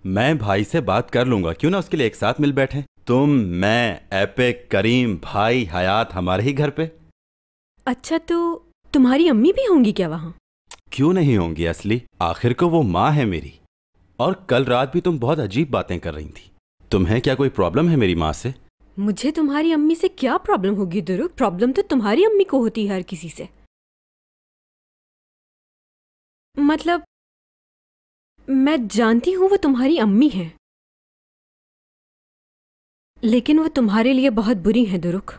मैं भाई से बात कर लूंगा, क्यों ना उसके लिए एक साथ मिल बैठे। तुम, मैं, एपिक, करीम, भाई, हयात हमारे ही घर पे। अच्छा, तो तुम्हारी अम्मी भी होंगी क्या वहाँ? क्यों नहीं होंगी असली, आखिर को वो माँ है मेरी। और कल रात भी तुम बहुत अजीब बातें कर रही थी। तुम्हें क्या कोई प्रॉब्लम है मेरी माँ से? मुझे तुम्हारी अम्मी से क्या प्रॉब्लम होगी दुरुक? प्रॉब्लम तो तुम्हारी अम्मी को होती है हर किसी से। मतलब मैं जानती हूँ वो तुम्हारी अम्मी है, लेकिन वो तुम्हारे लिए बहुत बुरी हैं दुरुक।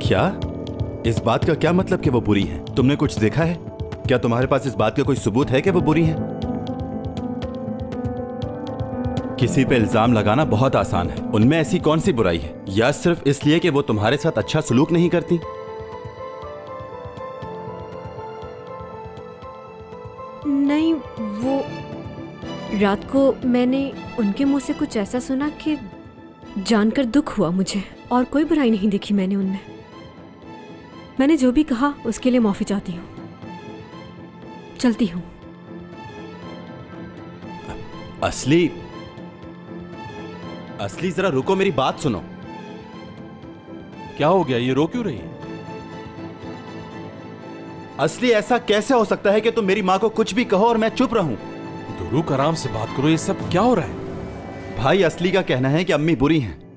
क्या? इस बात का क्या मतलब कि वो बुरी हैं? तुमने कुछ देखा है? क्या तुम्हारे पास इस बात का कोई सबूत है कि वो बुरी हैं? किसी पे इल्जाम लगाना बहुत आसान है। उनमें ऐसी कौन सी बुराई है? या सिर्फ इसलिए कि वो तुम्हारे साथ अच्छा सलूक नहीं करती? नहीं, वो रात को मैंने उनके मुंह से कुछ ऐसा सुना कि जानकर दुख हुआ मुझे, और कोई बुराई नहीं देखी मैंने उनमें। मैंने जो भी कहा उसके लिए माफी चाहती हूँ। चलती हूँ। असली जरा रुको, मेरी बात सुनो। क्या हो गया? ये रो क्यों रही है? असली ऐसा कैसे हो सकता है कि तुम मेरी माँ को कुछ भी कहो और मैं चुप रहूं? दुरुक, आराम से बात करो। ये सब क्या हो रहा है? भाई, असली का कहना है कि अम्मी बुरी हैं।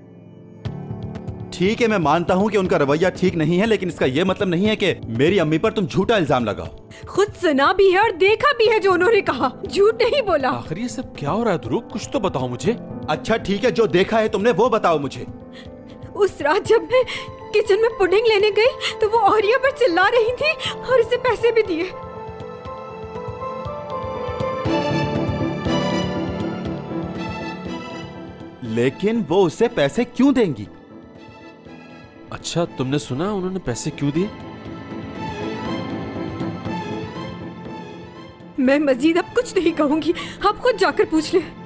ठीक है, मैं मानता हूं कि उनका रवैया ठीक नहीं है, लेकिन इसका यह मतलब नहीं है कि मेरी अम्मी पर तुम झूठा इल्जाम लगाओ। खुद सुना भी है और देखा भी है जो उन्होंने कहा, झूठ नहीं बोला। आखिर ये सब क्या हो रहा है दुरुक? कुछ तो बताओ मुझे। अच्छा ठीक है, जो देखा है तुमने वो बताओ मुझे। उस रात जब मैं किचन में पुडिंग लेने गई तो वो औरिया पर चिल्ला रही थी और उसे पैसे भी दिए। लेकिन वो उसे पैसे क्यों देंगी? अच्छा, तुमने सुना उन्होंने पैसे क्यों दिए? मैं मजीद अब कुछ नहीं कहूंगी, आप खुद जाकर पूछ ले।